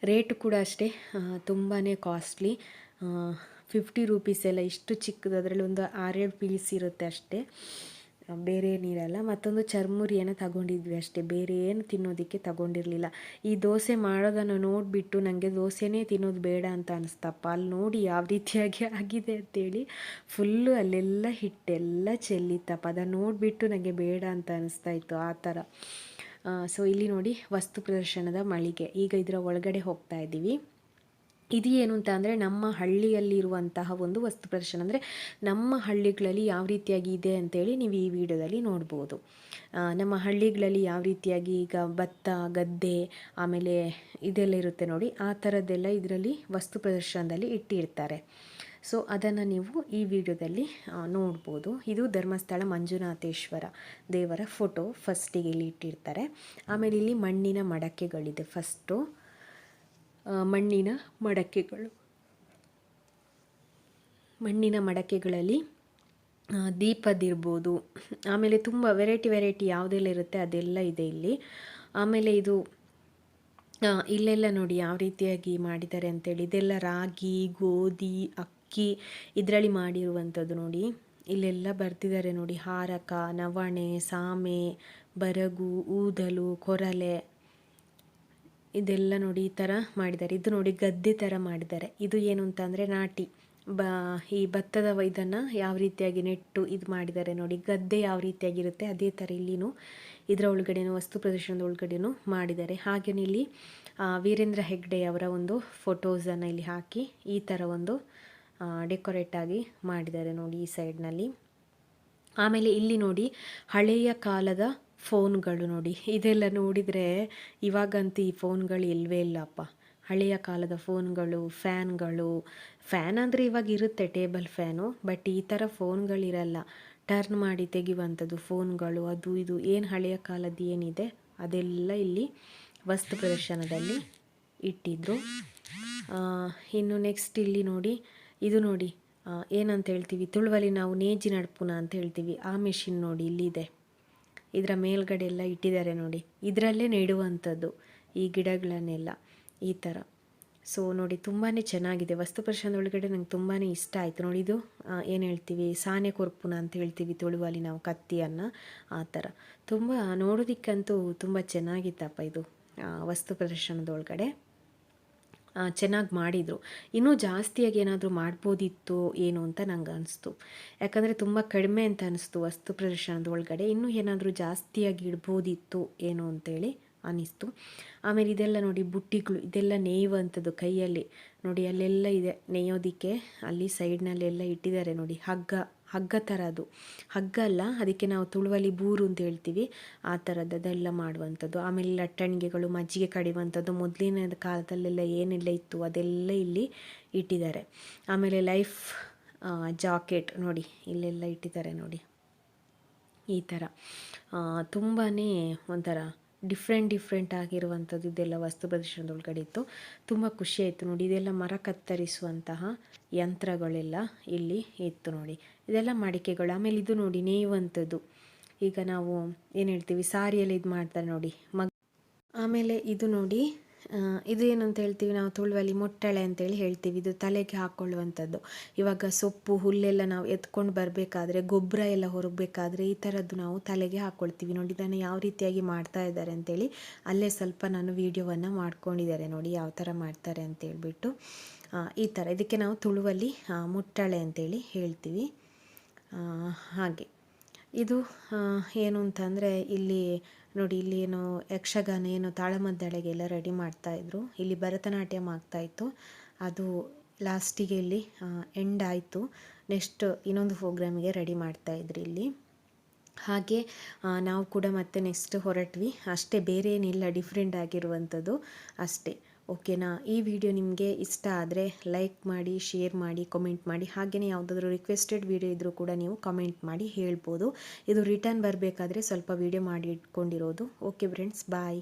ರೇಟು ಕೂಡ ಅಷ್ಟೇ ತುಂಬಾ ಕಾಸ್ಟ್ಲಿ, 50 ರೂಪೀಸ್ ಎಲ್ಲ. ಇಷ್ಟು ಚಿಕ್ಕದು, ಅದರಲ್ಲಿ ಒಂದು 6-7 ಪೀಸ್ ಇರುತ್ತೆ ಅಷ್ಟೇ, ಬೇರೆ ಏನಿರಲ್ಲ. ಮತ್ತೊಂದು ಚರ್ಮುರಿಯನ್ನು ತಗೊಂಡಿದ್ವಿ ಅಷ್ಟೇ, ಬೇರೆ ಏನು ತಿನ್ನೋದಕ್ಕೆ ತಗೊಂಡಿರಲಿಲ್ಲ. ಈ ದೋಸೆ ಮಾಡೋದನ್ನು ನೋಡಿಬಿಟ್ಟು ನನಗೆ ದೋಸೆನೇ ತಿನ್ನೋದು ಬೇಡ ಅಂತ ಅನಿಸ್ತಪ್ಪ. ಅಲ್ಲಿ ನೋಡಿ ಯಾವ ರೀತಿಯಾಗಿ ಆಗಿದೆ ಅಂತೇಳಿ, ಫುಲ್ಲು ಅಲ್ಲೆಲ್ಲ ಹಿಟ್ಟೆಲ್ಲ ಚೆಲ್ಲಿತ್ತಪ್ಪ. ಅದನ್ನು ನೋಡಿಬಿಟ್ಟು ನನಗೆ ಬೇಡ ಅಂತ ಅನಿಸ್ತಾ ಇತ್ತು ಆ ಥರ. ಸೊ ಇಲ್ಲಿ ನೋಡಿ ವಸ್ತು ಪ್ರದರ್ಶನದ ಮಳಿಗೆ. ಈಗ ಇದರ ಒಳಗಡೆ ಹೋಗ್ತಾ ಇದ್ದೀವಿ. ಇದು ಏನು ಅಂತ ಅಂದರೆ ನಮ್ಮ ಹಳ್ಳಿಯಲ್ಲಿರುವಂತಹ ಒಂದು ವಸ್ತು ಪ್ರದರ್ಶನ. ಅಂದರೆ ನಮ್ಮ ಹಳ್ಳಿಗಳಲ್ಲಿ ಯಾವ ರೀತಿಯಾಗಿ ಇದೆ ಅಂತೇಳಿ ನೀವು ಈ ವಿಡಿಯೋದಲ್ಲಿ ನೋಡ್ಬೋದು. ನಮ್ಮ ಹಳ್ಳಿಗಳಲ್ಲಿ ಯಾವ ರೀತಿಯಾಗಿ ಈಗ ಭತ್ತ ಗದ್ದೆ ಆಮೇಲೆ ಇದೆಲ್ಲ ಇರುತ್ತೆ ನೋಡಿ, ಆ ಥರದ್ದೆಲ್ಲ ಇದರಲ್ಲಿ ವಸ್ತು ಪ್ರದರ್ಶನದಲ್ಲಿ ಇಟ್ಟಿರ್ತಾರೆ. ಸೊ ಅದನ್ನು ನೀವು ಈ ವಿಡಿಯೋದಲ್ಲಿ ನೋಡ್ಬೋದು. ಇದು ಧರ್ಮಸ್ಥಳ ಮಂಜುನಾಥೇಶ್ವರ ದೇವರ ಫೋಟೋ ಫಸ್ಟಿಗೆ ಇಲ್ಲಿ ಇಟ್ಟಿರ್ತಾರೆ. ಆಮೇಲೆ ಇಲ್ಲಿ ಮಣ್ಣಿನ ಮಡಕೆಗಳಿದೆ. ಫಸ್ಟು ಮಣ್ಣಿನ ಮಡಕೆಗಳಲ್ಲಿ ದೀಪದಿರ್ಬೋದು, ಆಮೇಲೆ ತುಂಬ ವೆರೈಟಿ ಯಾವುದೆಲ್ಲ ಇರುತ್ತೆ ಅದೆಲ್ಲ ಇದೆ ಇಲ್ಲಿ. ಆಮೇಲೆ ಇದು ಇಲ್ಲೆಲ್ಲ ನೋಡಿ ಯಾವ ರೀತಿಯಾಗಿ ಮಾಡಿದ್ದಾರೆ ಅಂತೇಳಿ. ಇದೆಲ್ಲ ರಾಗಿ ಗೋಧಿ ಅಕ್ಕಿ ಇದರಲ್ಲಿ ಮಾಡಿರುವಂಥದ್ದು ನೋಡಿ. ಇಲ್ಲೆಲ್ಲ ಬರ್ತಿದ್ದಾರೆ ನೋಡಿ, ಹಾರಕ ನವಣೆ ಸಾಮೆ ಬರಗು ಊದಲು ಕೊರಲೆ ಇದೆಲ್ಲ ನೋಡಿ ಈ ಥರ ಮಾಡಿದ್ದಾರೆ. ಇದು ನೋಡಿ ಗದ್ದೆ ಥರ ಮಾಡಿದ್ದಾರೆ. ಇದು ಏನು ಅಂತ ಅಂದರೆ ನಾಟಿ ಈ ಭತ್ತದ ಇದನ್ನು ಯಾವ ರೀತಿಯಾಗಿ ನೆಟ್ಟು ಇದು ಮಾಡಿದ್ದಾರೆ ನೋಡಿ. ಗದ್ದೆ ಯಾವ ರೀತಿಯಾಗಿರುತ್ತೆ ಅದೇ ಥರ ಇಲ್ಲಿನೂ ಇದರ ಒಳಗಡೆನೂ ವಸ್ತು ಪ್ರದರ್ಶನದ ಒಳಗಡೆನೂ ಮಾಡಿದ್ದಾರೆ. ಹಾಗೆಯೇ ಇಲ್ಲಿ ವೀರೇಂದ್ರ ಹೆಗ್ಡೆ ಅವರ ಒಂದು ಫೋಟೋಸನ್ನು ಇಲ್ಲಿ ಹಾಕಿ ಈ ಥರ ಒಂದು ಡೆಕೋರೇಟ್ ಆಗಿ ಮಾಡಿದ್ದಾರೆ ನೋಡಿ ಈ ಸೈಡ್ನಲ್ಲಿ. ಆಮೇಲೆ ಇಲ್ಲಿ ನೋಡಿ ಹಳೆಯ ಕಾಲದ ಫೋನ್ಗಳು ನೋಡಿ. ಇದೆಲ್ಲ ನೋಡಿದರೆ ಇವಾಗಂತೂ ಈ ಫೋನ್ಗಳು ಇಲ್ಲವೇ ಇಲ್ಲಪ್ಪ. ಹಳೆಯ ಕಾಲದ ಫೋನ್ಗಳು ಫ್ಯಾನ್ ಅಂದರೆ ಇವಾಗ ಇರುತ್ತೆ ಟೇಬಲ್ ಫ್ಯಾನು, ಬಟ್ ಈ ಥರ ಫೋನ್ಗಳಿರಲ್ಲ. ಟರ್ನ್ ಮಾಡಿ ತೆಗೆಯುವಂಥದ್ದು ಫೋನ್ಗಳು, ಅದು ಇದು ಏನು ಹಳೆಯ ಕಾಲದ್ದು ಏನಿದೆ ಅದೆಲ್ಲ ಇಲ್ಲಿ ವಸ್ತು ಪ್ರದರ್ಶನದಲ್ಲಿ ಇಟ್ಟಿದ್ರು. ಇನ್ನು ನೆಕ್ಸ್ಟ್ ಇಲ್ಲಿ ನೋಡಿ, ಇದು ನೋಡಿ ಏನಂತ ಹೇಳ್ತೀವಿ ತುಳುವಲ್ಲಿ ನಾವು ನೇಜಿ ನಡ್ಪುನ ಅಂತ ಹೇಳ್ತೀವಿ. ಆ ಮೆಷಿನ್ ನೋಡಿ ಇಲ್ಲಿದೆ. ಇದರ ಮೇಲ್ಗಡೆ ಎಲ್ಲ ಇಟ್ಟಿದ್ದಾರೆ ನೋಡಿ. ಇದರಲ್ಲೇ ನೆಡುವಂಥದ್ದು ಈ ಗಿಡಗಳನ್ನೆಲ್ಲ ಈ ಥರ. ಸೊ ನೋಡಿ ತುಂಬಾ ಚೆನ್ನಾಗಿದೆ ವಸ್ತು ಪ್ರದರ್ಶನದ ಒಳಗಡೆ. ನಂಗೆ ತುಂಬಾ ಇಷ್ಟ ಆಯಿತು ನೋಡಿ. ಇದು ಏನು ಹೇಳ್ತೀವಿ ಸಾನೆ ಕೊರ್ಪುನ ಅಂತ ಹೇಳ್ತೀವಿ ತುಳುವಲ್ಲಿ ನಾವು, ಕತ್ತಿಯನ್ನು ಆ ಥರ. ತುಂಬ ನೋಡೋದಕ್ಕಂತೂ ತುಂಬ ಚೆನ್ನಾಗಿತ್ತಪ್ಪ ಇದು ವಸ್ತು ಪ್ರದರ್ಶನದ ಒಳಗಡೆ. ಚೆನ್ನಾಗಿ ಮಾಡಿದರು. ಇನ್ನೂ ಜಾಸ್ತಿಯಾಗಿ ಏನಾದರೂ ಮಾಡ್ಬೋದಿತ್ತು ಏನು ಅಂತ ನಂಗೆ ಅನಿಸ್ತು. ಯಾಕಂದರೆ ತುಂಬ ಕಡಿಮೆ ಅಂತ ಅನಿಸ್ತು ವಸ್ತು ಪ್ರದರ್ಶನದ ಒಳಗಡೆ. ಇನ್ನೂ ಏನಾದರೂ ಜಾಸ್ತಿಯಾಗಿ ಇಡ್ಬೋದಿತ್ತು ಏನು ಅಂತೇಳಿ ಅನ್ನಿಸ್ತು. ಆಮೇಲೆ ಇದೆಲ್ಲ ನೋಡಿ ಬುಟ್ಟಿಗಳು, ಇದೆಲ್ಲ ನೇಯುವಂಥದ್ದು ಕೈಯಲ್ಲಿ ನೋಡಿ. ಅಲ್ಲೆಲ್ಲ ಇದೆ ನೇಯೋದಕ್ಕೆ, ಅಲ್ಲಿ ಸೈಡ್ನಲ್ಲೆಲ್ಲ ಇಟ್ಟಿದ್ದಾರೆ ನೋಡಿ. ಹಗ್ಗ ಥರ, ಅದು ಹಗ್ಗ ಅಲ್ಲ, ಅದಕ್ಕೆ ನಾವು ತುಳುವಲ್ಲಿ ಬೂರು ಅಂತ ಹೇಳ್ತೀವಿ, ಆ ಥರದ್ದು ಅದೆಲ್ಲ ಮಾಡುವಂಥದ್ದು. ಆಮೇಲೆ ಲಟ್ಟಣಿಗೆಗಳು ಮಜ್ಜಿಗೆ ಕಡಿಯುವಂಥದ್ದು ಮೊದಲಿನ ಕಾಲದಲ್ಲೆಲ್ಲ ಏನೆಲ್ಲ ಇತ್ತು ಅದೆಲ್ಲ ಇಲ್ಲಿ ಇಟ್ಟಿದ್ದಾರೆ. ಆಮೇಲೆ ಲೈಫ್ ಜಾಕೆಟ್ ನೋಡಿ ಇಲ್ಲೆಲ್ಲ ಇಟ್ಟಿದ್ದಾರೆ ನೋಡಿ ಈ ಥರ. ತುಂಬಾ ಒಂಥರ ಡಿಫ್ರೆಂಟ್ ಆಗಿರುವಂಥದ್ದು ಇದೆಲ್ಲ ವಸ್ತು ಪ್ರದರ್ಶನದ ಒಳಗಡೆ ಇತ್ತು. ತುಂಬ ಖುಷಿಯಾಯಿತು ನೋಡಿ. ಇದೆಲ್ಲ ಮರ ಕತ್ತರಿಸುವಂತಹ ಯಂತ್ರಗಳೆಲ್ಲ ಇಲ್ಲಿ ಇತ್ತು ನೋಡಿ. ಇದೆಲ್ಲ ಮಡಿಕೆಗಳು. ಆಮೇಲೆ ಇದು ನೋಡಿ ನೇಯುವಂಥದ್ದು. ಈಗ ನಾವು ಏನು ಹೇಳ್ತೀವಿ ಸಾರಿಯಲ್ಲಿ ಇದು ಮಾಡ್ತಾರೆ ನೋಡಿ ಆಮೇಲೆ ಇದು ನೋಡಿ ಇದು ಏನಂತ ಹೇಳ್ತೀವಿ ನಾವು ತುಳುವಲ್ಲಿ ಮೊಟ್ಟಳೆ ಅಂತೇಳಿ ಹೇಳ್ತೀವಿ. ಇದು ತಲೆಗೆ ಹಾಕ್ಕೊಳ್ಳುವಂಥದ್ದು. ಇವಾಗ ಸೊಪ್ಪು ಹುಲ್ಲೆಲ್ಲ ನಾವು ಎತ್ಕೊಂಡು ಬರಬೇಕಾದ್ರೆ, ಗೊಬ್ಬರ ಎಲ್ಲ ಹೊರಗಬೇಕಾದ್ರೆ ಈ ಥರದ್ದು ನಾವು ತಲೆಗೆ ಹಾಕ್ಕೊಳ್ತೀವಿ ನೋಡಿ. ಇದನ್ನು ಯಾವ ರೀತಿಯಾಗಿ ಮಾಡ್ತಾ ಇದ್ದಾರೆ ಅಂತೇಳಿ ಅಲ್ಲೇ ಸ್ವಲ್ಪ ನಾನು ವಿಡಿಯೋವನ್ನು ಮಾಡ್ಕೊಂಡಿದ್ದಾರೆ ನೋಡಿ, ಯಾವ ಥರ ಮಾಡ್ತಾರೆ ಅಂತೇಳ್ಬಿಟ್ಟು. ಈ ಥರ ಇದಕ್ಕೆ ನಾವು ತುಳುವಲ್ಲಿ ಮುಟ್ಟಳೆ ಅಂತೇಳಿ ಹೇಳ್ತೀವಿ. ಹಾಗೆ ಇದು ಏನು ಅಂತಂದರೆ ಇಲ್ಲಿ ನೋಡಿ, ಇಲ್ಲಿ ಏನು ಯಕ್ಷಗಾನ ಏನು ತಾಳಮದ್ದಳೆಗೆಲ್ಲ ರೆಡಿ ಮಾಡ್ತಾಯಿದ್ರು. ಇಲ್ಲಿ ಭರತನಾಟ್ಯ ಆಗ್ತಾಯಿತ್ತು. ಅದು ಲಾಸ್ಟಿಗೆ ಇಲ್ಲಿ ಎಂಡ್ ಆಯಿತು. ನೆಕ್ಸ್ಟ್ ಇನ್ನೊಂದು ಪ್ರೋಗ್ರಾಮಿಗೆ ರೆಡಿ ಮಾಡ್ತಾಯಿದ್ರು ಇಲ್ಲಿ. ಹಾಗೆ ನಾವು ಕೂಡ ಮತ್ತೆ ನೆಕ್ಸ್ಟ್ ಹೊರಟ್ವಿ ಅಷ್ಟೇ, ಬೇರೆ ಏನಿಲ್ಲ ಡಿಫ್ರೆಂಟ್ ಆಗಿರುವಂಥದ್ದು ಅಷ್ಟೇ. ಓಕೆನಾ? ಈ ವಿಡಿಯೋ ನಿಮಗೆ ಇಷ್ಟ ಆದರೆ ಲೈಕ್ ಮಾಡಿ, ಶೇರ್ ಮಾಡಿ, ಕಮೆಂಟ್ ಮಾಡಿ. ಹಾಗೆಯೇ ಯಾವುದಾದ್ರೂ ರಿಕ್ವೆಸ್ಟೆಡ್ ವಿಡಿಯೋ ಇದ್ದರೂ ಕೂಡ ನೀವು ಕಮೆಂಟ್ ಮಾಡಿ ಹೇಳ್ಬೋದು. ಇದು ರಿಟರ್ನ್ ಬರಬೇಕಾದ್ರೆ ಸ್ವಲ್ಪ ವಿಡಿಯೋ ಮಾಡಿ ಇಟ್ಕೊಂಡಿರೋದು. ಓಕೆ ಫ್ರೆಂಡ್ಸ್, ಬಾಯ್.